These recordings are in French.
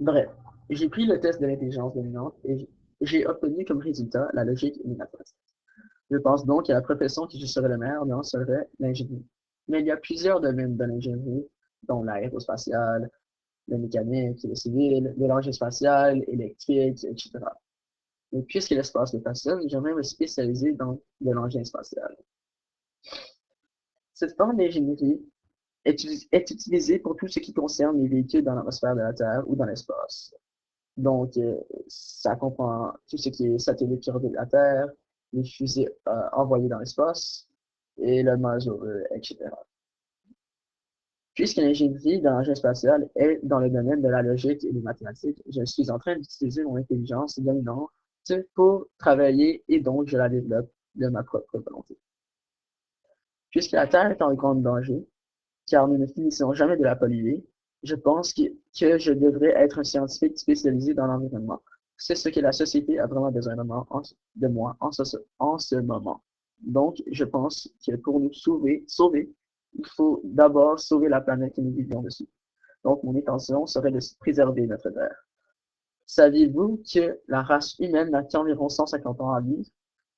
Bref, j'ai pris le test de l'intelligence dominante et j'ai obtenu comme résultat la logique et les mathématiques. Je pense donc que la profession que je serais le meilleur dans serait l'ingénierie. Mais il y a plusieurs domaines de l'ingénierie, dont l'aérospatiale, la mécanique, le civil, l'énergie spatiale, électrique, etc. Et puisque l'espace me passionne, j'aimerais me spécialiser dans de l'engin spatial. Cette forme d'ingénierie est utilisée pour tout ce qui concerne les véhicules dans l'atmosphère de la Terre ou dans l'espace. Donc, ça comprend tout ce qui est satellite qui orbitent la Terre, les fusées envoyées dans l'espace et le Mars rover, etc. Puisque l'ingénierie dans l'engin spatial est dans le domaine de la logique et des mathématiques, je suis en train d'utiliser mon intelligence dominante pour travailler et donc je la développe de ma propre volonté. Puisque la Terre est en grand danger, car nous ne finissons jamais de la polluer, je pense que je devrais être un scientifique spécialisé dans l'environnement. C'est ce que la société a vraiment besoin de moi en ce moment. Donc, je pense que pour nous sauver, il faut d'abord sauver la planète que nous vivions dessus. Donc, mon intention serait de préserver notre Terre. Saviez-vous que la race humaine n'a qu'environ 150 ans à vivre?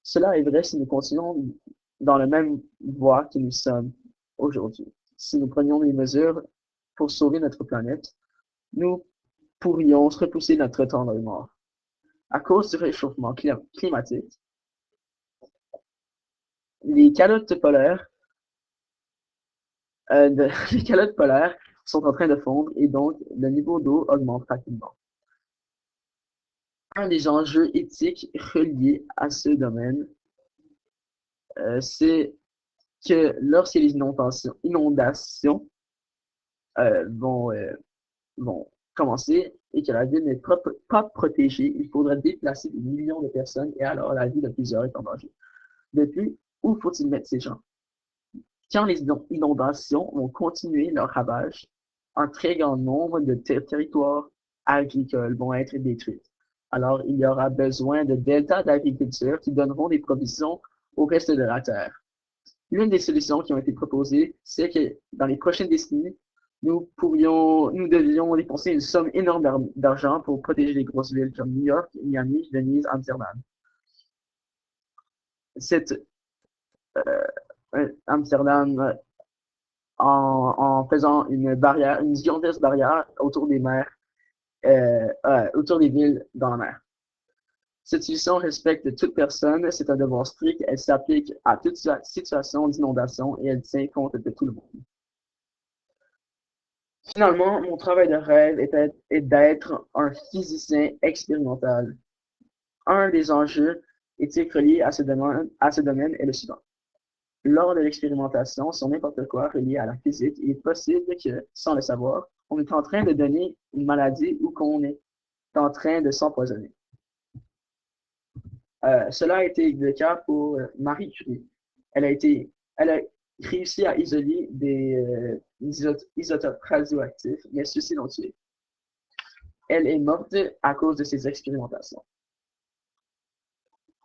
Cela est vrai si nous continuons dans la même voie que nous sommes aujourd'hui. Si nous prenions des mesures pour sauver notre planète, nous pourrions repousser notre temps de mort. À cause du réchauffement climatique, les calottes polaires, les calottes polaires sont en train de fondre et donc le niveau d'eau augmente rapidement. Un des enjeux éthiques reliés à ce domaine, c'est que lorsque les inondations vont, vont commencer et que la ville n'est pas protégée, il faudra déplacer des millions de personnes et alors la vie de plusieurs est en danger. Depuis, où faut-il mettre ces gens? Quand les inondations vont continuer leur ravage, un très grand nombre de territoires agricoles vont être détruits. Alors, il y aura besoin de deltas d'agriculture qui donneront des provisions au reste de la terre. L'une des solutions qui ont été proposées, c'est que dans les prochaines décennies, nous devions dépenser une somme énorme d'argent pour protéger les grosses villes comme New York, Miami, Venise, Amsterdam. Cette Amsterdam, en faisant une gigantesque barrière autour des mers, autour des villes dans la mer. Cette solution respecte toute personne, c'est un devoir strict, elle s'applique à toute situation d'inondation et elle tient compte de tout le monde. Finalement, mon travail de rêve est d'être un physicien expérimental. Un des enjeux éthiques reliés à ce domaine est le suivant. Lors de l'expérimentation sur n'importe quoi relié à la physique, il est possible que, sans le savoir, on est en train de donner une maladie ou qu'on est en train de s'empoisonner. Cela a été le cas pour Marie Curie. Elle a réussi à isoler des isotopes radioactifs, mais ceux-ci l'ont tuée. Elle est morte à cause de ses expérimentations.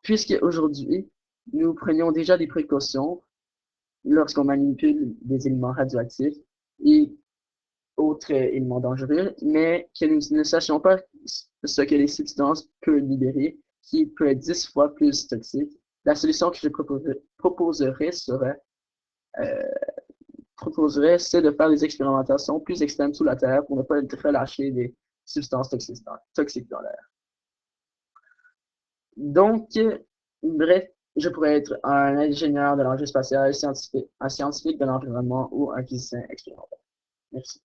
Puisque aujourd'hui, nous prenions déjà des précautions lorsqu'on manipule des éléments radioactifs et autres éléments dangereux, mais que nous ne sachions pas ce que les substances peuvent libérer, qui peut être 10 fois plus toxique. La solution que je euh, c'est de faire des expérimentations plus extrêmes sous la Terre pour ne pas relâcher des substances toxiques dans l'air. Donc, bref, je pourrais être un ingénieur de l'enjeu spatial, un scientifique de l'environnement ou un physicien expérimental. Merci.